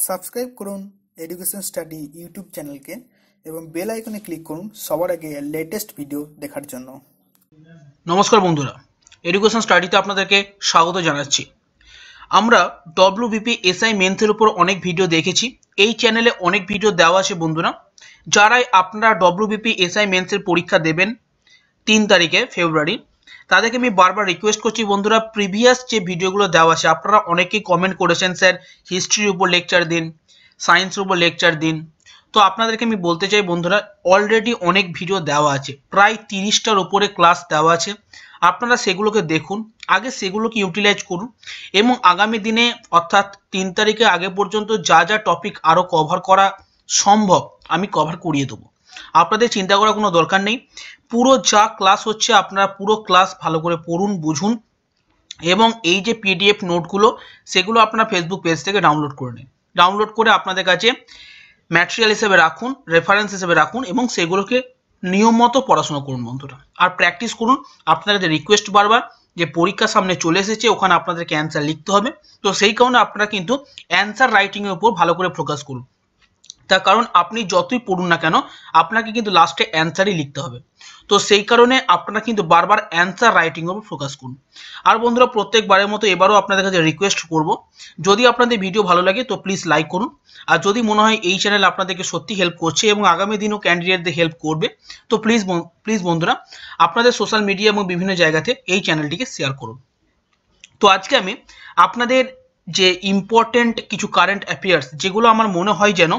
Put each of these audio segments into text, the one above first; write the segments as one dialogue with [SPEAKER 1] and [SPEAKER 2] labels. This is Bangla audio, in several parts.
[SPEAKER 1] সাবস্ক্রাইব করুন এডুকেশন স্টাডি ইউটিউব চ্যানেলকে এবং বেল আইকনে ক্লিক করুন সবার আগে লেটেস্ট ভিডিও দেখার জন্য।
[SPEAKER 2] নমস্কার বন্ধুরা, এডুকেশন স্টাডিতে আপনাদেরকে স্বাগত জানাচ্ছি। আমরা ডব্লিউবিপি এসআই মেন্সের উপর অনেক ভিডিও দেখেছি। এই চ্যানেলে অনেক ভিডিও দেওয়া আছে বন্ধুরা। যারাই আপনারা ডব্লিউবিপি এসআই মেন্সের পরীক্ষা দেবেন 3 তারিখে ফেব্রুয়ারি, তাদেরকে আমি বারবার রিকোয়েস্ট করছি বন্ধুরা, প্রিভিয়াস যে ভিডিওগুলো দেওয়া আছে, আপনারা অনেকেই কমেন্ট করেছেন স্যার হিস্ট্রির উপর লেকচার দিন, সায়েন্সের উপর লেকচার দিন। তো আপনাদেরকে আমি বলতে চাই বন্ধুরা, অলরেডি অনেক ভিডিও দেওয়া আছে, প্রায় 30টার উপরে ক্লাস দেওয়া আছে। আপনারা সেগুলোকে দেখুন, আগে সেগুলোকে ইউটিলাইজ করুন এবং আগামী দিনে অর্থাৎ 3 তারিখে আগে পর্যন্ত যা যা টপিক আরও কভার করা সম্ভব আমি কভার করিয়ে দেবো। আপনাদের চিন্তা করার কোনো দরকার নেই। পুরো যা ক্লাস হচ্ছে আপনারা পুরো ক্লাস ভালো করে পড়ুন, বুঝুন এবং এই যে পিডিএফ নোটগুলো সেগুলো আপনারা ফেসবুক পেজ থেকে ডাউনলোড করে নিন। ডাউনলোড করে আপনাদের কাছে ম্যাটেরিয়াল হিসেবে রাখুন, রেফারেন্স হিসেবে রাখুন এবং সেগুলোকে নিয়ম মতো পড়াশোনা করুন বন্ধুরা। আর প্র্যাকটিস করুন। আপনাদের রিকোয়েস্ট বারবার যে পরীক্ষার সামনে চলে এসেছে, ওখানে আপনাদেরকে অ্যান্সার লিখতে হবে। তো সেই কারণে আপনারা কিন্তু অ্যান্সার রাইটিংয়ের উপর ভালো করে ফোকাস করুন। তার কারণ আপনি যতই পড়ুন না কেন আপনাকে কিন্তু লাস্টে অ্যান্সারই লিখতে হবে। তো সেই কারণে আপনারা কিন্তু বারবার অ্যান্সার রাইটিংয়ের উপর ফোকাস করুন। আর বন্ধুরা, প্রত্যেকবারের মতো এবারও আপনাদের কাছে রিকোয়েস্ট করব, যদি আপনাদের ভিডিও ভালো লাগে তো প্লিজ লাইক করুন। আর যদি মনে হয় এই চ্যানেল আপনাদেরকে সত্যি হেল্প করছে এবং আগামী দিনও ক্যান্ডিডেটদের হেল্প করবে, তো প্লিজ বন্ধুরা আপনাদের সোশ্যাল মিডিয়া এবং বিভিন্ন জায়গাতে এই চ্যানেলটিকে শেয়ার করুন। তো আজকে আমি আপনাদের যে ইম্পর্টেন্ট কিছু কারেন্ট অ্যাফেয়ার্স, যেগুলো আমার মনে হয় যেন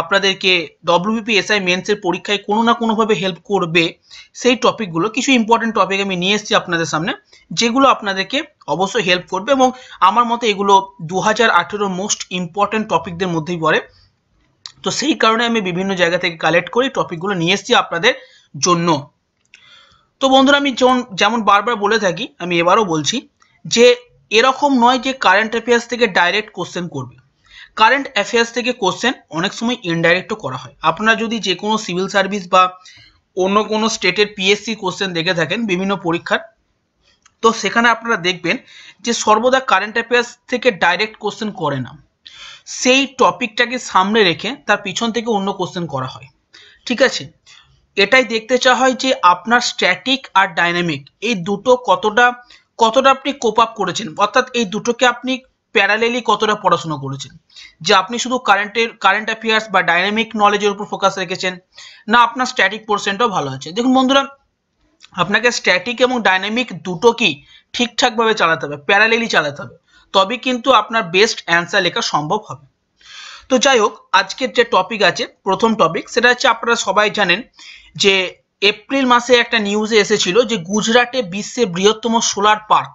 [SPEAKER 2] আপনাদেরকে ডব্লিউবিপি এসআই মেন্সের পরীক্ষায় কোনো না কোনোভাবে হেল্প করবে, সেই টপিকগুলো, কিছু ইম্পর্টেন্ট টপিক আমি নিয়ে এসেছি আপনাদের সামনে, যেগুলো আপনাদেরকে অবশ্যই হেল্প করবে এবং আমার মতে এগুলো 2018 মোস্ট ইম্পর্টেন্ট টপিকদের মধ্যেই পড়ে। তো সেই কারণে আমি বিভিন্ন জায়গা থেকে কালেক্ট করে টপিকগুলো নিয়ে এসেছি আপনাদের জন্য। তো বন্ধুরা, আমি যেমন বারবার বলে থাকি, আমি এবারও বলছি যে এরকম নয় যে কারেন্ট অ্যাফেয়ার্স থেকে ডাইরেক্ট কোশ্চেন করবে। কারেন্ট অ্যাফেয়ার্স থেকে কোশ্চেন অনেক সময় ইনডাইরেক্টও করা হয়। আপনারা যদি যে কোনো সিভিল সার্ভিস বা অন্য কোনো স্টেটের পিএসসি কোশ্চেন দেখে থাকেন বিভিন্ন পরীক্ষার, তো সেখানে আপনারা দেখবেন যে সর্বদা কারেন্ট অ্যাফেয়ার্স থেকে ডাইরেক্ট কোশ্চেন করে না, সেই টপিকটাকে সামনে রেখে তার পিছন থেকে অন্য কোশ্চেন করা হয়। ঠিক আছে, এটাই দেখতে চাওয়া হয় যে আপনার স্ট্যাটিক আর ডাইনামিক এই দুটো কতটা আপনি কোপ আপ করেছেন, অর্থাৎ এই দুটোকে আপনি প্যারালেলি কতটা পড়াশোনা করেছেন, যে আপনি শুধু কারেন্ট অ্যাফেয়ার্স বা ডাইনামিক নলেজের উপর ফোকাস রেখেছেন, না আপনার স্ট্যাটিক পোর্শনটাও ভালো আছে। দেখুন বন্ধুরা, আপনাকে স্ট্যাটিক এবং ডাইনামিক দুটো কি ঠিকঠাকভাবে চালাতে হবে, প্যারালেলি চালাতে হবে, তবে কিন্তু আপনার বেস্ট অ্যান্সার লেখা সম্ভব হবে। তো যাই হোক, আজকের যে টপিক আছে, প্রথম টপিক, সেটা হচ্ছে আপনারা সবাই জানেন যে এপ্রিল মাসে একটা নিউজে এসেছিল যে গুজরাটে বিশ্বের বৃহত্তম সোলার পার্ক।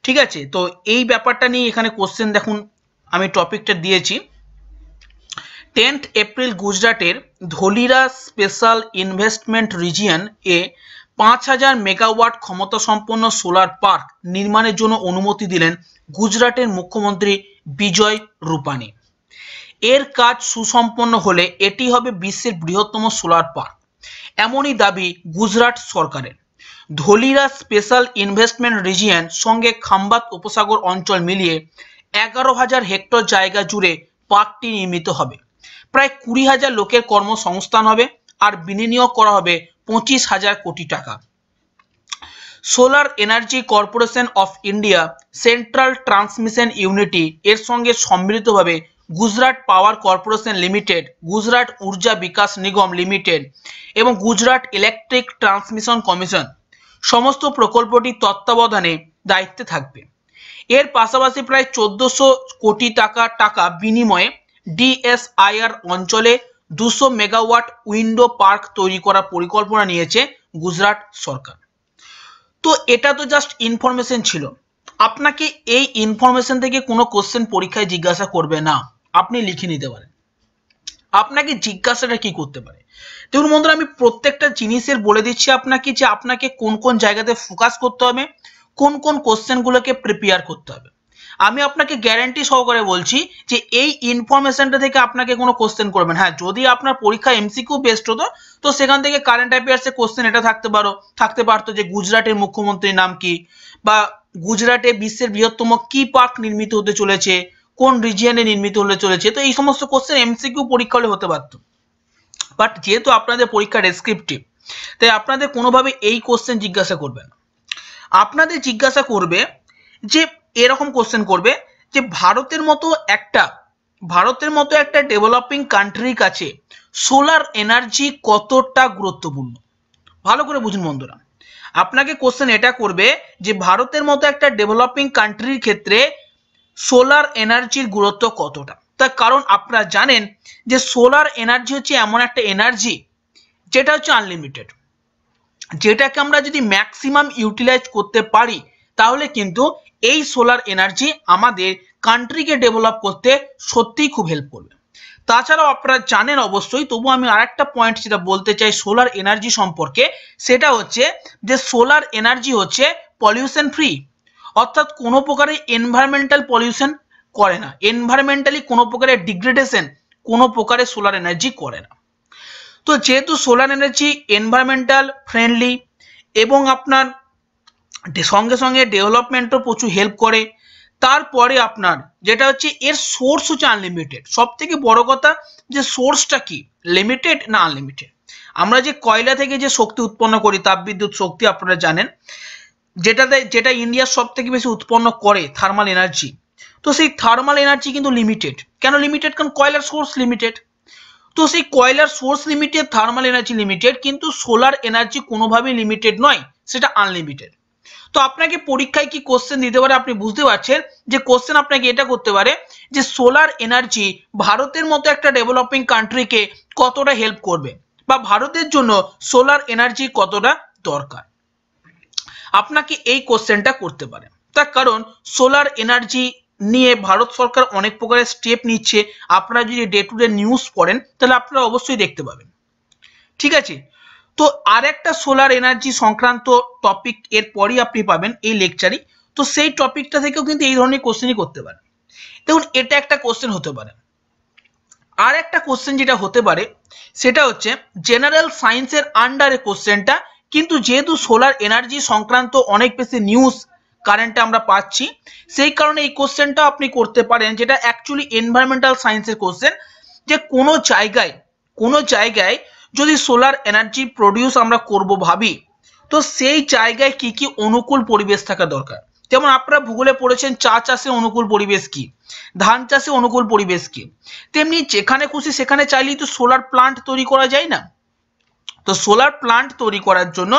[SPEAKER 2] ঠিক আছে, তো এই ব্যাপারটা নিয়ে এখানে কোশ্চেন দেখুন, আমি টপিকটা দিয়েছি। 10 এপ্রিল গুজরাটের ধলিরা স্পেশাল ইনভেস্টমেন্ট রিজিয়ন এ 5000 মেগাওয়াট ক্ষমতা সম্পন্ন সোলার পার্ক নির্মাণের জন্য অনুমতি দিলেন গুজরাটের মুখ্যমন্ত্রী বিজয় রূপানি। এর কাজ সুসম্পন্ন হলে এটি হবে বিশ্বের বৃহত্তম সোলার পার্ক, এমনই দাবি গুজরাট সরকারের। ধলিরা স্পেশাল ইনভেস্টমেন্ট রিজিয়ন সঙ্গে খাম্বাত উপসাগর অঞ্চল মিলিয়ে 11,000 হেক্টর জায়গা জুড়ে পার্কটি নির্মিত হবে। প্রায় 20,000 লোকের কর্মসংস্থান হবে আর বিনিয়োগ করা হবে 25,000 কোটি টাকা। Solar energy corporation of India central transmission unity এর সঙ্গে সম্মিলিতভাবে গুজরাট পাওয়ার corporation limited, Gujarat ঊর্জা Vikas Nigam limited এবং গুজরাট ইলেকট্রিক ট্রান্সমিশন কমিশন সমস্ত প্রকল্পটি তত্ত্বাবধানে দায়িত্বে থাকবে। এর পাশাপাশি প্রায় 1400 কোটি টাকা বিনিময়ে ডিএসআইআর অঞ্চলে 200 মেগাওয়াট উইন্ডো পার্ক তৈরি করার পরিকল্পনা নিয়েছে গুজরাট সরকার। তো এটা তো জাস্ট ইনফরমেশন ছিল। আপনাকে এই ইনফরমেশন থেকে কোনো কোশ্চেন পরীক্ষায় জিজ্ঞাসা করবে না, আপনি লিখে নিতে পারেন। আপনাকে জিজ্ঞাসাটা কি করতে পারে, দেখুন বন্ধুরা, আমি প্রত্যেকটা জিনিসের বলে দিচ্ছি আপনাকে যে আপনাকে কোন কোন জায়গাতে ফোকাস করতে হবে, কোন কোন কোশ্চেনগুলোকে প্রিপেয়ার করতে হবে। আমি আপনাকে গ্যারান্টি সহকারে বলছি যে এই ইনফরমেশনটা থেকে আপনাকে কোনো কোশ্চেন করবেন। হ্যাঁ, যদি আপনার পরীক্ষা এমসিকিউ বেসড হতো তো সেখান থেকে কারেন্ট অ্যাফেয়ার্সে কোশ্চেন এটা থাকতে পারতো যে গুজরাটের মুখ্যমন্ত্রীর নাম কি, বা গুজরাটে বিশ্বের বৃহত্তম কি পার্ক নির্মিত হতে চলেছে, কোন রিজিয়নে নির্মিত হলে চলেছে। তো এই সমস্ত কোশ্চেন এমসিকিউ পরীক্ষা হলে হতে পারত, বাট যেহেতু আপনাদের পরীক্ষা ডেসক্রিপটিভ, তাই আপনাদের কোনোভাবে এই কোশ্চেন জিজ্ঞাসা করবে না। আপনাদের জিজ্ঞাসা করবে যে এরকম কোশ্চেন করবে যে ভারতের মতো একটা ডেভেলপিং কান্ট্রির কাছে সোলার এনার্জি কতটা গুরুত্বপূর্ণ। ভালো করে বুঝুন বন্ধুরা, আপনাকে কোশ্চেন এটা করবে যে ভারতের মতো একটা ডেভেলপিং কান্ট্রির ক্ষেত্রে সোলার এনার্জির গুরুত্ব কতটা। তার কারণ আপনারা জানেন যে সোলার এনার্জি হচ্ছে এমন একটা এনার্জি যেটা হচ্ছে আনলিমিটেড, যেটাকে আমরা যদি ম্যাক্সিমাম ইউটিলাইজ করতে পারি তাহলে কিন্তু এই সোলার এনার্জি আমাদের কান্ট্রিকে ডেভেলপ করতে সত্যিই খুব হেল্প করবে। তাছাড়াও আপনারা জানেন অবশ্যই, তবু আমি আরেকটা পয়েন্ট যেটা বলতে চাই সোলার এনার্জি সম্পর্কে, সেটা হচ্ছে যে সোলার এনার্জি হচ্ছে পলিউশন ফ্রি, অর্থাৎ কোনো প্রকারের এনভায়রনমেন্টাল পলিউশন করে না, এনভায়রনমেন্টালি কোনো প্রকারের ডিগ্রেডেশন কোনো প্রকারের সোলার এনার্জি করে না। তো যেহেতু সোলার এনার্জি এনভায়রনমেন্টাল ফ্রেন্ডলি এবং আপনার সঙ্গে সঙ্গে ডেভেলপমেন্টও প্রচুর হেল্প করে, তারপরে আপনার যেটা হচ্ছে এর সোর্স হচ্ছে আনলিমিটেড। সব থেকে বড় কথা যে সোর্সটা কি, লিমিটেড না আনলিমিটেড। আমরা যে কয়লা থেকে যে শক্তি উৎপন্ন করি, তাপবিদ্যুৎ শক্তি, আপনারা জানেন যেটা ইন্ডিয়ার সব থেকে বেশি উৎপন্ন করে থার্মাল এনার্জি, তো সেই থার্মাল এনার্জি কিন্তু লিমিটেড। কেন লিমিটেড? কারণ কয়লার সোর্স লিমিটেড। তো সেই কয়লার source limited, thermal energy limited, কিন্তু সোলার এনার্জি কোনোভাবেই লিমিটেড নয়, সেটা আনলিমিটেড। তো আপনাকে পরীক্ষায় কি কোশ্চেন দিতে পারে আপনি বুঝতে পারছেন যে কোশ্চেন আপনাকে এটা করতে পারে যে সোলার এনার্জি ভারতের মতো একটা ডেভেলপিং কান্ট্রিকে কতটা হেল্প করবে, বা ভারতের জন্য সোলার এনার্জি কতটা দরকার। আপনাকে এই কোশ্চেনটা করতে পারে, তার কারণ সোলার এনার্জি নিয়ে ভারত সরকার অনেক প্রকারের স্টেপ নিচ্ছে। আপনারা যদি ডে টু ডে নিউজ পড়েন তাহলে আপনারা অবশ্যই দেখতে পাবেন। ঠিক আছে, তো আরেকটা সোলার এনার্জি সংক্রান্ত টপিক এর পরই আপনি পাবেন এই লেকচারে। তো সেই টপিকটা থেকেও কিন্তু এই ধরনের কোশ্চেনই করতে পারে। দেখুন, এটা একটা কোশ্চেন হতে পারে। আর একটা কোশ্চেন যেটা হতে পারে সেটা হচ্ছে জেনারেল সায়েন্সের আন্ডারে কোশ্চেনটা, কিন্তু যেহেতু সোলার এনার্জি সংক্রান্ত অনেক বেশি নিউজ কারেন্টে আমরা পাচ্ছি, সেই কারণে এই কোশ্চেনটা আপনি করতে পারেন, যেটা অ্যাকচুয়ালি এনভায়রনমেন্টাল সায়েন্সের কোশ্চেন, যে কোনো জায়গায় যদি সোলার এনার্জি প্রডিউস আমরা করব ভাবি, তো সেই জায়গায় কি কি অনুকূল পরিবেশ থাকা দরকার। যেমন আপনারা ভূগোলে পড়েছেন চা চাষে অনুকূল পরিবেশ কি, ধান চাষে অনুকূল পরিবেশ কি, তেমনি যেখানে খুশি সেখানে চাইলেই তো সোলার প্লান্ট তৈরি করা যায় না। তো সোলার প্লান্ট তৈরি করার জন্য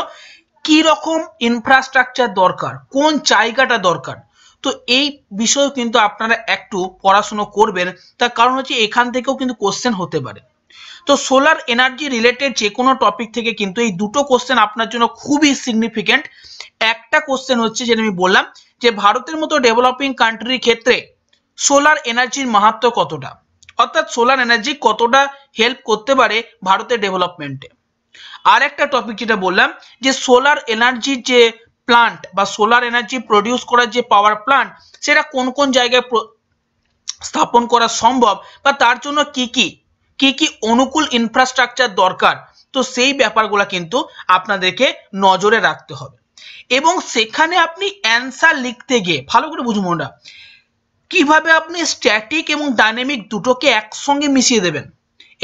[SPEAKER 2] কি রকম ইনফ্রাস্ট্রাকচার দরকার, কোন জায়গাটা দরকার, তো এই বিষয়ে কিন্তু আপনারা একটু পড়াশোনা করবেন। তার কারণ হচ্ছে এখান থেকেও কিন্তু কোশ্চেন হতে পারে। তো সোলার এনার্জি রিলেটেড যে কোনো টপিক থেকে কিন্তু এই দুটো কোশ্চেন আপনার জন্য খুবই সিগনিফিকেন্ট। একটা কোশ্চেন হচ্ছে যেটা আমি বললাম যে ভারতের মতো ডেভেলপিং কান্ট্রির ক্ষেত্রে সোলার এনার্জির মাহাত্ম্য কতটা, অর্থাৎ সোলার এনার্জি কতটা হেল্প করতে পারে ভারতের ডেভেলপমেন্টে। আর একটা টপিক যেটা বললাম যে সোলার এনার্জির যে প্লান্ট বা সোলার এনার্জি প্রডিউস করার যে পাওয়ার প্লান্ট, সেটা কোন কোন জায়গায় স্থাপন করা সম্ভব, বা তার জন্য কি কি অনুকূল ইনফ্রাস্ট্রাকচার দরকার। তো সেই ব্যাপারগুলো কিন্তু আপনাদেরকে নজরে রাখতে হবে, এবং সেখানে আপনি অ্যান্সার লিখতে গিয়ে ভালো করে বুঝুন মনটা, কিভাবে আপনি স্ট্যাটিক এবং ডাইনামিক দুটোকে একসঙ্গে মিশিয়ে দেবেন,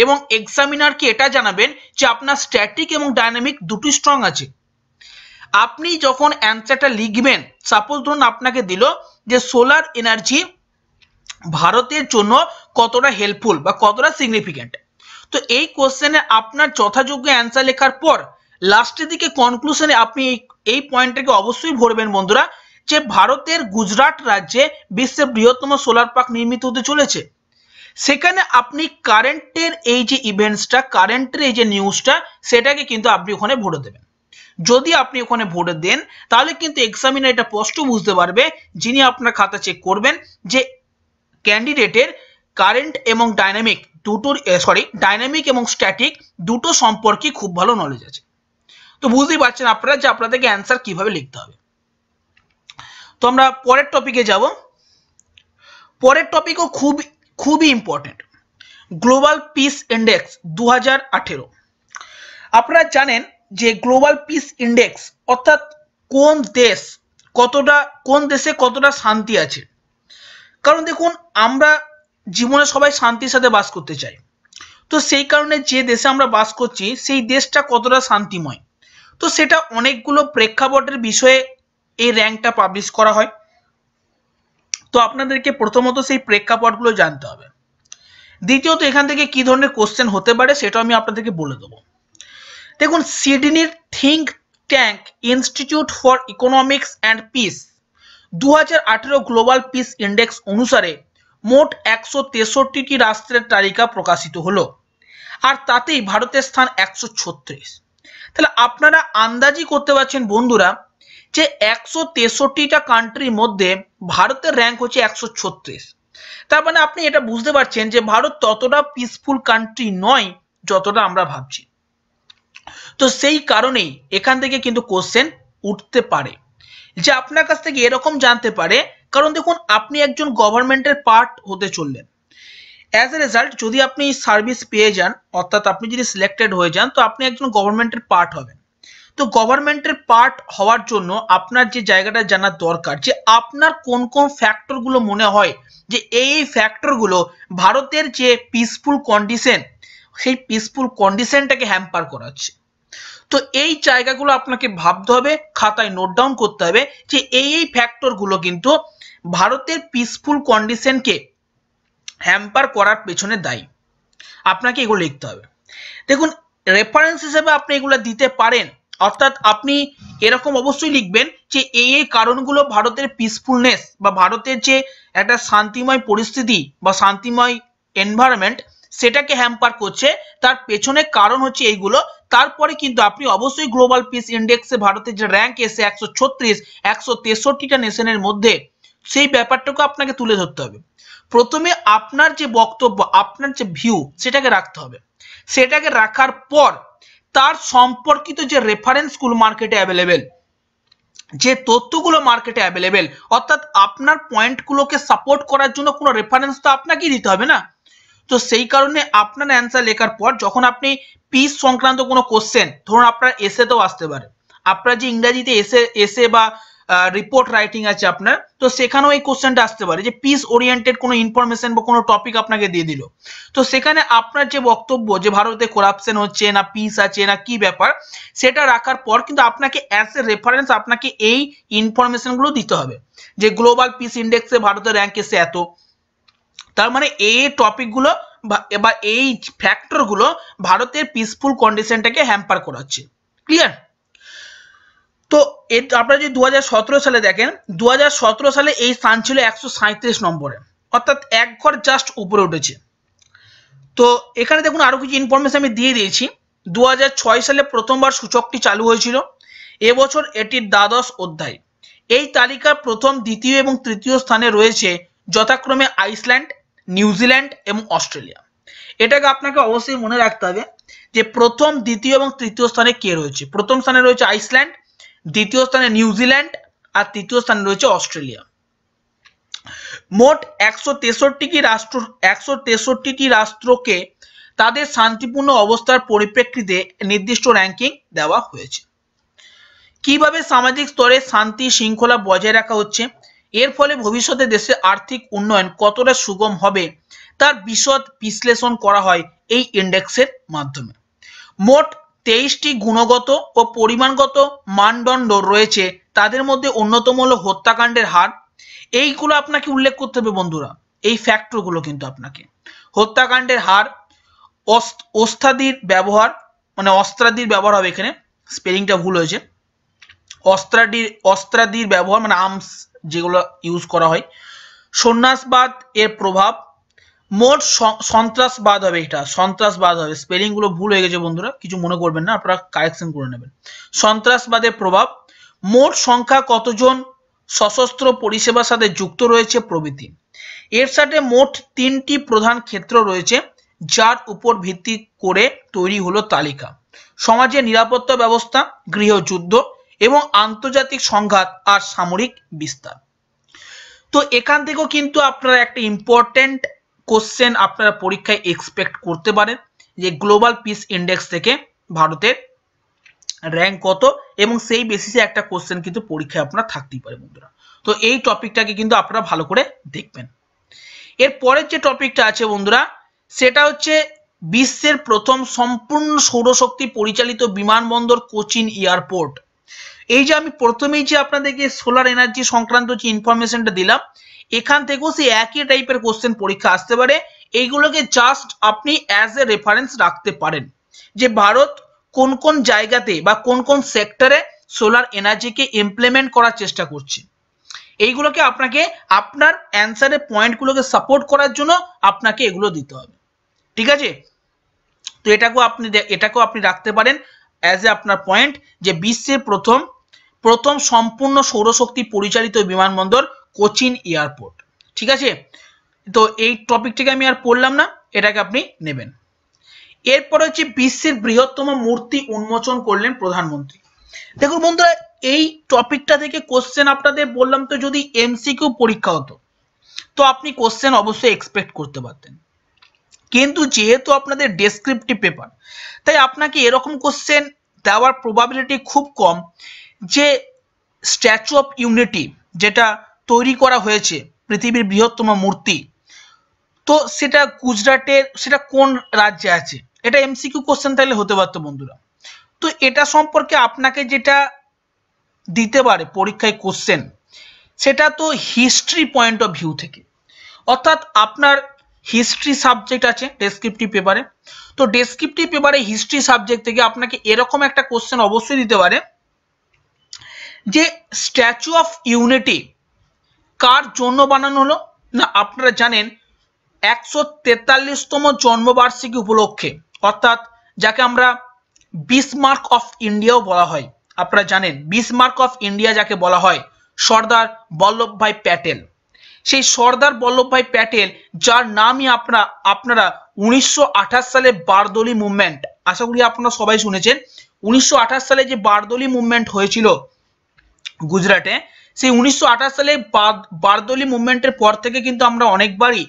[SPEAKER 2] এবং এক্সামিনারকে এটা জানাবেন যে আপনার স্ট্যাটিক এবং ডাইনামিক দুটো স্ট্রং আছে। আপনি যখন অ্যান্সারটা লিখবেন, সাপোজ ধরুন আপনাকে দিল যে সোলার এনার্জি ভারতের জন্য কতটা হেল্পফুল বা কতটা সিগনিফিকেন্ট, তো এই কোশ্চেনে আপনার যথাযোগ্য অ্যান্সার লেখার পর লাস্টের দিকে কনক্লুশনে আপনি এই পয়েন্টটাকে অবশ্যই ভরবেন বন্ধুরা, যে ভারতের গুজরাট রাজ্যে বিশ্বের বৃহত্তম সোলার পার্ক নির্মিত হতে চলেছে। সেখানে আপনি কারেন্টের এই যে ইভেন্টসটা, কারেন্টের এই যে নিউজটা, সেটাকে কিন্তু আপনি ওখানে ভরে দেবেন। যদি আপনি ওখানে ভরে দেন তাহলে কিন্তু এক্সামিনার এটা স্পষ্ট বুঝতে পারবে, যিনি আপনার খাতা চেক করবেন, যে ক্যান্ডিডেটের কারেন্ট এবং ডাইনামিক দুটোর ডাইনামিক এবং স্ট্যাটিক দুটো সম্পর্কে খুব ভালো নলেজ আছে। তো বুঝতেই পারছেন আপনারা যে আপনাদেরকে অ্যান্সার কিভাবে লিখতে হবে। তো আমরা পরের টপিকে যাব। পরের টপিকও খুবই ইম্পর্টেন্ট, গ্লোবাল পিস ইন্ডেক্স 2018। আপনারা জানেন যে গ্লোবাল পিস ইন্ডেক্স অর্থাৎ কোন দেশে কতটা শান্তি আছে। কারণ দেখুন আমরা জীবনে সবাই শান্তির সাথে বাস করতে চাই, তো সেই কারণে যে দেশে আমরা বাস করছি সেই দেশটা কতটা শান্তিময়, তো সেটা অনেকগুলো প্রেক্ষাপটের বিষয়ে এই র্যাঙ্কটা পাবলিশ করা হয়। তো আপনাদেরকে প্রথমত সেই প্রেক্ষাপটগুলো জানতে হবে। দ্বিতীয়ত এখান থেকে কি ধরনের কোশ্চেন হতে পারে সেটা আমি আপনাদেরকে বলে দেবো। দেখুন সিডনির think tank institute for economics and peace 2018 global peace index অনুসারে মোট 163টি রাষ্ট্রের তালিকা প্রকাশিত হলো, আর তাতেই ভারতের স্থান 136। তাহলে আপনারা আন্দাজি করতে পারছেন বন্ধুরা যে 163টা কান্ট্রির মধ্যে ভারতের র্যাঙ্ক হচ্ছে 136। তার মানে আপনি এটা বুঝতে পারছেন যে ভারত ততটা পিসফুল কান্ট্রি নয় যতটা আমরা ভাবছি। তো সেই কারণেই এখান থেকে কিন্তু কোশ্চেন উঠতে পারে, যে আপনার কাছ থেকে এরকম জানতে পারে, কারণ দেখুন আপনি একজন গভর্নমেন্টের পার্ট হতে চললেন। অ্যাজ এ রেজাল্ট যদি আপনি সার্ভিস পেয়ে যান, অর্থাৎ আপনি যদি সিলেক্টেড হয়ে যান, তো আপনি একজন গভর্নমেন্টের পার্ট হবেন। তো গভর্নমেন্টের পার্ট হওয়ার জন্য আপনার যে জায়গাটা জানার দরকার, যে আপনার কোন কোন ফ্যাক্টরগুলো মনে হয় যে এই ফ্যাক্টরগুলো ভারতের যে পিসফুল কন্ডিশন, সেই পিসফুল কন্ডিশনটাকে হ্যাম্পার করাচ্ছে। তো এই জায়গাগুলো আপনাকে ভাবতে হবে, খাতায় নোট ডাউন করতে হবে যে এই ফ্যাক্টরগুলো কিন্তু ভারতের পিসফুল কন্ডিশনকে হ্যাম্পার করার পেছনে দায়ী। আপনাকে এগুলো লিখতে হবে। দেখুন রেফারেন্স হিসেবে আপনি এগুলো দিতে পারেন, অর্থাৎ আপনি এরকম অবশ্যই লিখবেন যে এই কারণগুলো ভারতের পিসফুলনেস বা ভারতের যে একটা শান্তিময় পরিস্থিতি বা শান্তিময় এনভায়রনমেন্ট সেটাকে হ্যাম্পার করছে, তার পেছনে কারণ হচ্ছে এইগুলো। তারপরে কিন্তু আপনি অবশ্যই গ্লোবাল পিস ইন্ডেক্সে ভারতের যে র্যাঙ্ক এসে 136, 163টা নেশনের মধ্যে, সেই ব্যাপারটাকে আপনাকে তুলে ধরতে হবে। প্রথমে আপনার যে বক্তব্য, আপনার যে ভিউ সেটাকে রাখতে হবে। সেটাকে রাখার পর তার সম্পর্কিত যে রেফারেন্সগুলো মার্কেটে অ্যাভেলেবেল, যে তথ্যগুলো মার্কেটে অ্যাভেলেবেল, অর্থাৎ আপনার পয়েন্টগুলোকে সাপোর্ট করার জন্য কোনো রেফারেন্স তো আপনাকেই দিতে হবে না। তো সেই কারণে আপনার অ্যান্সার লেখার পর যখন আপনি পিস সংক্রান্ত কোনো কোশ্চেন, ধরুন আপনার এসেতেও আসতে পারে, আপনার যে ইংরেজিতে এসে বা রিপোর্ট রাইটিং আছে আপনার, তো সেখানেও এই কোশ্চেনটা আসতে পারে যে পিস ওরিয়েন্টেড কোনো ইনফরমেশন বা কোনো টপিক আপনাকে দিয়ে দিল। তো সেখানে আপনার যে বক্তব্য যে ভারতে করাপশন হচ্ছে না পিস আছে না কি ব্যাপার, সেটা রাখার পর কিন্তু আপনাকে অ্যাজ এ রেফারেন্স আপনাকে এই ইনফরমেশনগুলো দিতে হবে যে গ্লোবাল পিস ইন্ডেক্সে ভারতের র্যাঙ্ক এসে এত, তার মানে এই টপিকগুলো বা এই ফ্যাক্টরগুলো ভারতের পিসফুল কন্ডিশনটাকে হ্যাম্পার করাচ্ছে। ক্লিয়ার? তো আপনারা যদি 2017 সালে দেখেন, 2017 সালে এই স্থান ছিল 137 নম্বরে, অর্থাৎ এক ঘর জাস্ট উপরে উঠেছে। তো এখানে দেখুন আরো কিছু ইনফরমেশন আমি দিয়ে দিয়েছি। 2006 সালে প্রথমবার সূচকটি চালু হয়েছিল, এবছর এটির দ্বাদশ অধ্যায়। এই তালিকার প্রথম, দ্বিতীয় এবং তৃতীয় স্থানে রয়েছে যথাক্রমে আইসল্যান্ড, নিউজিল্যান্ড এবং অস্ট্রেলিয়া। এটাকে আপনাকে অবশ্যই মনে রাখতে হবে যে প্রথম, দ্বিতীয় এবং তৃতীয় স্থানে কে রয়েছে। প্রথম স্থানে রয়েছে আইসল্যান্ড, দ্বিতীয় স্থানে নিউজিল্যান্ড আর তৃতীয় স্থানে রয়েছে অস্ট্রেলিয়া। মোট 163টি রাষ্ট্রকে তাদের শান্তিপূর্ণ অবস্থার পরিপ্রেক্ষিতে নির্দিষ্ট র্যাঙ্কিং দেওয়া হয়েছে। কিভাবে সামাজিক স্তরে শান্তি শৃঙ্খলা বজায় রাখা হচ্ছে, এর ফলে ভবিষ্যতে দেশের আর্থিক উন্নয়ন কতটা সুগম হবে তার বিশদ বিশ্লেষণ করা হয় এই ইন্ডেক্সের মাধ্যমে। মোট 23টি গুণগত ও পরিমাণগত মানদণ্ড রয়েছে, তাদের মধ্যে অন্যতম হলো হত্যাকাণ্ডের হার। এইগুলো আপনাকে উল্লেখ করতে হবে বন্ধুরা, এই ফ্যাক্টরগুলো কিন্তু আপনাকে, হত্যাকাণ্ডের হার, অস্ত্রাদির ব্যবহার, মানে অস্ত্রাদির ব্যবহার হবে, এখানে স্পেলিংটা ভুল হয়েছে, অস্ত্রাদির ব্যবহার মানে আর্মস যেগুলো ইউজ করা হয়, সন্ন্যাসবাদ এর প্রভাব, মোট সন্ত্রাসবাদ হবে, এটা সন্ত্রাসবাদ হবে, স্পেলিং গুলো ভুল হয়ে গেছে বন্ধুরা, কিছু মনে করবেন না, আপনারা কারেকশন করে নেবেন। সন্ত্রাসবাদের প্রভাব, মোট সংখ্যা কতজন সশস্ত্র পরিষেবার সাথে যুক্ত রয়েছে প্রভৃতি। এর সাথে মোট 3টি প্রধান ক্ষেত্র রয়েছে যার উপর ভিত্তি করে তৈরি হলো তালিকা: সমাজের নিরাপত্তা ব্যবস্থা, গৃহযুদ্ধ এবং আন্তর্জাতিক সংঘাত আর সামরিক বিস্তার। তো এখান থেকেও কিন্তু আপনারা একটা ইম্পর্টেন্ট কোশ্চেন আপনারা পরীক্ষায় এক্সপেক্ট করতে পারেন যে গ্লোবাল পিস ইন্ডেক্স থেকে ভারতের র্যাঙ্ক কত, এবং সেই বেসিসে একটা কোশ্চেন কিন্তু পরীক্ষায় আপনার থাকতেই পারে বন্ধুরা। তো এই টপিকটাকে কিন্তু আপনারা ভালো করে দেখবেন। এর পরের যে টপিকটা আছে বন্ধুরা, সেটা হচ্ছে বিশ্বের প্রথম সম্পূর্ণ সৌরশক্তি পরিচালিত বিমানবন্দর কোচিন এয়ারপোর্ট। এই যে আমি প্রথমেই যে আপনাদেরকে সোলার এনার্জি সংক্রান্ত যে ইনফরমেশনটা দিলাম, এখান থেকেও সেই একই টাইপের কোশ্চেন পরীক্ষা আসতে পারে। এইগুলোকে জাস্ট আপনি অ্যাজ এ রেফারেন্স রাখতে পারেন যে ভারত কোন কোন জায়গাতে বা কোন কোন সেক্টরে সোলার এনার্জিকে ইমপ্লিমেন্ট করার চেষ্টা করছে। এইগুলোকে আপনাকে আপনার অ্যান্সারের পয়েন্টগুলোকে সাপোর্ট করার জন্য আপনাকে এগুলো দিতে হবে, ঠিক আছে? তো এটাকেও আপনি রাখতে পারেন অ্যাজ এ আপনার পয়েন্ট যে বিশ্বের প্রথম সম্পূর্ণ সৌরশক্তি পরিচালিত বিমানবন্দর কোচিন এয়ারপোর্ট, ঠিক আছে? তো এই টপিকটাকে আমি আর পড়লাম না, এটাকে আপনি নেবেন। এরপর হচ্ছে বিশ্বের বৃহত্তম মূর্তি উন্মোচন করলেন প্রধানমন্ত্রী। দেখুন বন্ধুরা, এই টপিকটা থেকে কোশ্চেন আপনাদের বললাম তো যদি এমসিকিউ পরীক্ষা হতো তো আপনি কোশ্চেন অবশ্যই এক্সপেক্ট করতে পারতেন, কিন্তু যেহেতু আপনাদের ডেসক্রিপটিভ পেপার তাই আপনাকে এরকম কোশ্চেন দেওয়ার প্রবাবিলিটি খুব কম যে স্ট্যাচু অফ ইউনিটি যেটা তৈরি করা হয়েছে পৃথিবীর বৃহত্তম মূর্তি, তো সেটা গুজরাটের, সেটা কোন রাজ্যে আছে, এটা এমসিকিউ কোশ্চেন তাহলে হতে পারতো বন্ধুরা। তো এটা সম্পর্কে আপনাকে যেটা দিতে পারে পরীক্ষায় কোশ্চেন, সেটা তো হিস্ট্রি পয়েন্ট অফ ভিউ থেকে, অর্থাৎ আপনার হিস্ট্রি সাবজেক্ট আছে ডেসক্রিপটিভ পেপারে, তো ডেসক্রিপটিভ পেপারে হিস্ট্রি সাবজেক্ট থেকে আপনাকে এরকম একটা কোশ্চেন অবশ্যই দিতে পারে যে স্ট্যাচু অফ ইউনিটি কার জন্য বানানো হলো। না, আপনারা জানেন 143তম জন্মবার্ষিকী উপলক্ষে, অর্থাৎ যাকে আমরা বিসমার্ক অফ ইন্ডিয়াও বলা হয়, আপনারা জানেন বিসমার্ক অফ ইন্ডিয়া যাকে বলা হয় সর্দার বল্লভভাই প্যাটেল, সেই সর্দার বল্লভভাই প্যাটেল যার নামই আপনারা 1928 সালে বারদৌলি মুভমেন্ট, আশা করি আপনারা সবাই শুনেছেন 1928 সালে যে বারদৌলি মুভমেন্ট হয়েছিল গুজরাটে, সেই 1928 সালে বারদৌলি মুভমেন্টের পর থেকে কিন্তু আমরা অনেকবারই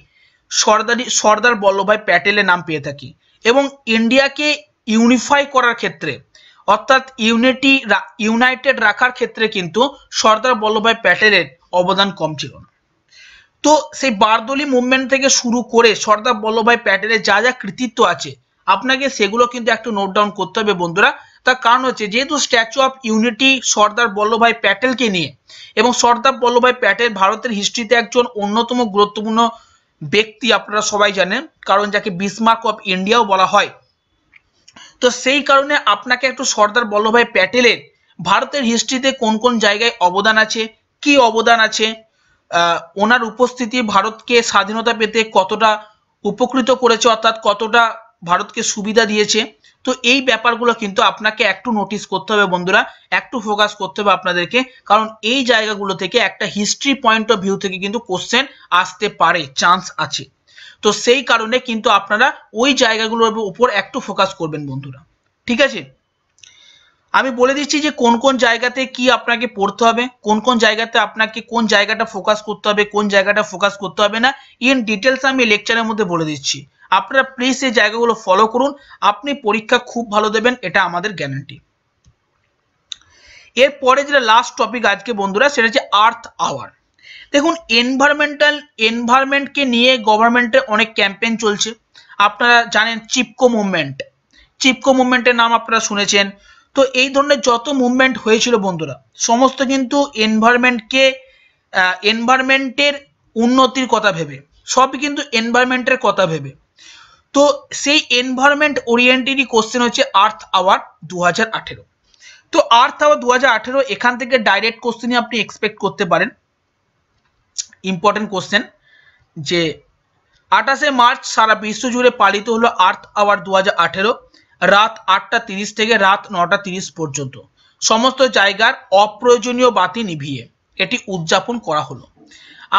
[SPEAKER 2] সর্দার বল্লভভাই প্যাটেলের নাম পেয়ে থাকি, এবং ইন্ডিয়াকে ইউনিফাই করার ক্ষেত্রে অর্থাৎ ইউনাইটেড রাখার ক্ষেত্রে কিন্তু সর্দার বল্লভভাই প্যাটেলের অবদান কম ছিল না। তো সেই বারদৌলি মুভমেন্ট থেকে শুরু করে সর্দার বল্লভভাই প্যাটেলের যা যা কৃতিত্ব আছে আপনাকে সেগুলো কিন্তু একটু নোট ডাউন করতে হবে বন্ধুরা। তার কারণ হচ্ছে যেহেতু statue of unity Sardar Vallabhbhai প্যাটেলকে নিয়ে, এবং সর্দার বল্লভভাই প্যাটেল ভারতের হিস্ট্রিতে একজন অন্যতম গুরুত্বপূর্ণ ব্যক্তি, আপনারা সবাই জানেন, কারণ যাকে বিসমার্ক অফ ইন্ডিয়াও বলা হয়। তো সেই কারণে আপনাকে একটু সর্দার বল্লভভাই প্যাটেলের ভারতের হিস্ট্রিতে কোন কোন জায়গায় অবদান আছে, কি অবদান আছে, ওনার উপস্থিতি ভারতকে স্বাধীনতা পেতে কতটা উপকৃত করেছে, অর্থাৎ কতটা ভারতকে সুবিধা দিয়েছে, তো এই ব্যাপারগুলো কিন্তু আপনাকে একটু নোটিস করতে হবে বন্ধুরা, একটু ফোকাস করতে হবে আপনাদেরকে, কারণ এই জায়গাগুলো থেকে একটা হিস্ট্রি পয়েন্ট অফ ভিউ থেকে কিন্তু কোশ্চেন আসতে পারে, চান্স আছে। তো সেই কারণে কিন্তু আপনারা ওই জায়গাগুলোর উপর একটু ফোকাস করবেন বন্ধুরা, ঠিক আছে? আমি বলে দিচ্ছি যে কোন কোন জায়গাতে কি আপনাকে পড়তে হবে, কোন কোন জায়গাতে আপনাকে কোন জায়গাটা ফোকাস করতে হবে, কোন জায়গাটা ফোকাস করতে হবে না, ইন ডিটেলস আমি লেকচারের মধ্যে বলে দিচ্ছি। আপনারা প্লিজ এই জায়গাগুলো ফলো করুন, আপনি পরীক্ষা খুব ভালো দেবেন, এটা আমাদের গ্যারান্টি। এরপরে যেটা লাস্ট টপিক আজকে বন্ধুরা, সেটা হচ্ছে আর্থ আওয়ার। দেখুন, এনভায়রনমেন্টকে নিয়ে গভর্নমেন্টের অনেক ক্যাম্পেইন চলছে, আপনারা জানেন চিপকো মুভমেন্টের নাম আপনারা শুনেছেন। তো এই ধরনের যত মুভমেন্ট হয়েছিল বন্ধুরা, সমস্ত কিন্তু এনভায়রনমেন্টের উন্নতির কথা ভেবে, সবই কিন্তু এনভায়রনমেন্টের কথা ভেবে। তো সেই এনভায়রনমেন্ট ওরিয়েন্টেডই কোশ্চেন হচ্ছে আর্থ আওয়ার 2018। তো আর্থ আওয়ার 2018 এখান থেকে ডাইরেক্ট কোশ্চেনই আপনি এক্সপেক্ট করতে পারেন। ইম্পর্টেন্ট কোশ্চেন যে 28শে মার্চ সারা বিশ্ব জুড়ে পালিত হলো আর্থ আওয়ার 2018, রাত 8:30 থেকে রাত 9:30 পর্যন্ত সমস্ত জায়গার অপ্রয়োজনীয় বাতি নিভিয়ে এটি উদযাপন করা হলো।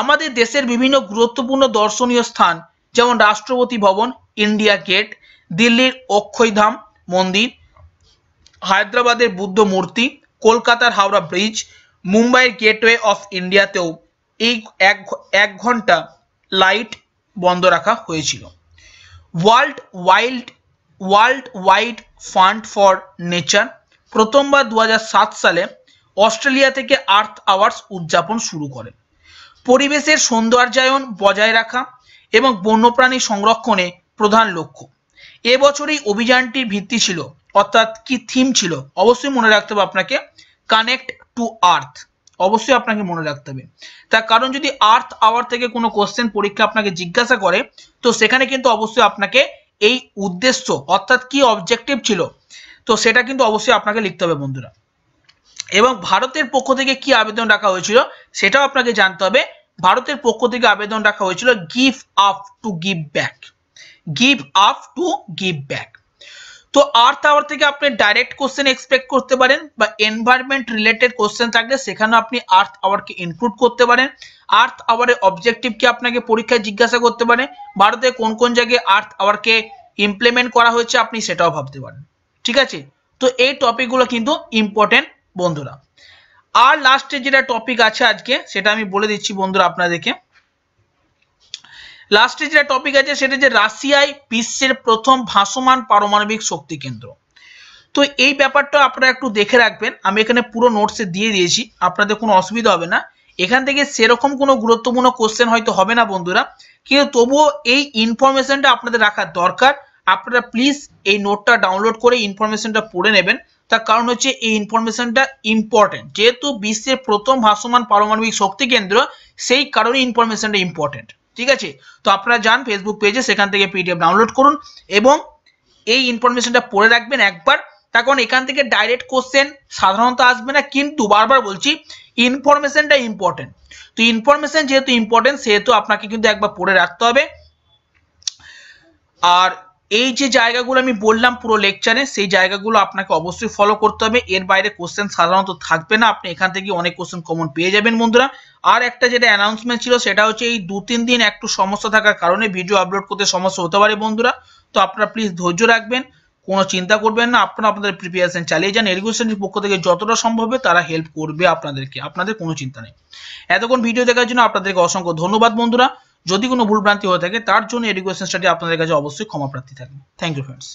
[SPEAKER 2] আমাদের দেশের বিভিন্ন গুরুত্বপূর্ণ দর্শনীয় স্থান যেমন রাষ্ট্রপতি ভবন, ইন্ডিয়া গেট, দিল্লির অক্ষয়ধাম মন্দির, হায়দ্রাবাদের বুদ্ধ মূর্তি, কলকাতার হাওড়া ব্রিজ, মুম্বাইয়ের গেটওয়ে অফ ইন্ডিয়াতেও এই এক ঘন্টা লাইট বন্ধ রাখা হয়েছিল। World wide fund for nature প্রথমবার 2007 সালে অস্ট্রেলিয়া থেকে আর্থ আওয়ার্স উদযাপন শুরু করে। পরিবেশের সৌন্দর্যায়ন বজায় রাখা এবং বন্যপ্রাণী সংরক্ষণে প্রধান লক্ষ্য। এবছরই অভিযানটির ভিত্তি ছিল, অর্থাৎ কি থিম ছিল, অবশ্যই মনে রাখতে হবে আপনাকে কানেক্ট টু আর্থ, অবশ্যই আপনাকে মনে রাখতে হবে। তার কারণ যদি আর্থ আওয়ার থেকে কোনো কোশ্চেন পরীক্ষা আপনাকে জিজ্ঞাসা করে, তো সেখানে কিন্তু অবশ্যই আপনাকে এই উদ্দেশ্য অর্থাৎ কি অবজেক্টিভ ছিল, তো সেটা কিন্তু অবশ্যই আপনাকে লিখতে হবে বন্ধুরা। এবং ভারতের পক্ষ থেকে কি আবেদন রাখা হয়েছিল সেটাও আপনাকে জানতে হবে। ভারতের পক্ষ থেকে আবেদন রাখা হয়েছিল give up to give back, give up to give back. তো আর্থ আওয়ার থেকে আপনি ডাইরেক্ট কোশ্চেন এক্সপেক্ট করতে পারেন, বা এনভায়রনমেন্ট রিলেটেড কোশ্চেন থাকলে সেখানেও আপনি আর্থ আওয়ারকে ইনক্লুড করতে পারেন। আর্থ আওয়ারের অবজেক্টিভ কি আপনাকে পরীক্ষায় জিজ্ঞাসা করতে পারে, ভারতে কোন কোন জায়গায় আর্থ আওয়ারকে ইমপ্লিমেন্ট করা হয়েছে আপনি সেটাও ভাবতে পারেন। ঠিক আছে, তো এই টপিকগুলো কিন্তু ইম্পর্টেন্ট বন্ধুরা। আর লাস্টে যেটা টপিক আছে আজকে সেটা আমি বলে দিচ্ছি বন্ধুরা আপনাদেরকে। লাস্টে যেটা টপিক আছে সেটা যে রাশিয়ায় বিশ্বের প্রথম ভাসমান পারমাণবিক শক্তি কেন্দ্র। তো এই ব্যাপারটা আপনারা একটু দেখে রাখবেন, আমি এখানে পুরো নোটসে দিয়ে দিয়েছি, আপনাদের কোনো অসুবিধা হবে না। এখান থেকে সেরকম কোনো গুরুত্বপূর্ণ কোশ্চেন হয়তো হবে না বন্ধুরা, কিন্তু তবুও এই ইনফরমেশনটা আপনাদের রাখার দরকার। আপনারা প্লিজ এই নোটটা ডাউনলোড করে ইনফরমেশনটা পড়ে নেবেন, তার কারণ হচ্ছে এই ইনফরমেশনটা ইম্পর্টেন্ট, যেহেতু বিশ্বের প্রথম ভাসমান পারমাণবিক শক্তি কেন্দ্র, সেই কারণে ইনফরমেশনটা ইম্পর্টেন্ট। ঠিক আছে, তো আপনারা যান ফেসবুক পেজে, সেখান থেকে পিডিএফ ডাউনলোড করুন এবং এই ইনফরমেশনটা পড়ে রাখবেন একবার। তার কারণ এখান থেকে ডাইরেক্ট কোশ্চেন সাধারণত আসবে না, কিন্তু বারবার বলছি ইনফরমেশনটা ইম্পর্টেন্ট। তো ইনফরমেশন যেহেতু ইম্পর্টেন্ট সেহেতু আপনাকে কিন্তু একবার পড়ে রাখতে হবে। আর এই যে জায়গাগুলো আমি বললাম পুরো লেকচারে, সেই জায়গাগুলো আপনাকে অবশ্যই ফলো করতে হবে। এর বাইরে কোশ্চেন সাধারণত থাকবে না, আপনি এখান থেকে অনেক কোশ্চেন কমন পেয়ে যাবেন বন্ধুরা। আর একটা যেটা অ্যানাউন্সমেন্ট ছিল সেটা হচ্ছে এই 2-3 দিন একটু সমস্যা থাকার কারণে ভিডিও আপলোড করতে সমস্যা হতে পারে বন্ধুরা। তো আপনারা প্লিজ ধৈর্য রাখবেন, কোনো চিন্তা করবেন না, আপনারা আপনাদের প্রিপারেশন চালিয়ে যান। এডুকেশনের পক্ষ থেকে যতটা সম্ভব হবে তারা হেল্প করবে আপনাদেরকে, আপনাদের কোনো চিন্তা নেই। এতক্ষণ ভিডিও দেখার জন্য আপনাদেরকে অসংখ্য ধন্যবাদ বন্ধুরা। যদি কোনো ভুলভ্রান্তি হয়ে থাকে তার জন্য এডুকেশন স্টাডি আপনাদের কাছে অবশ্যই ক্ষমা প্রার্থী থাকবে। Thank you friends.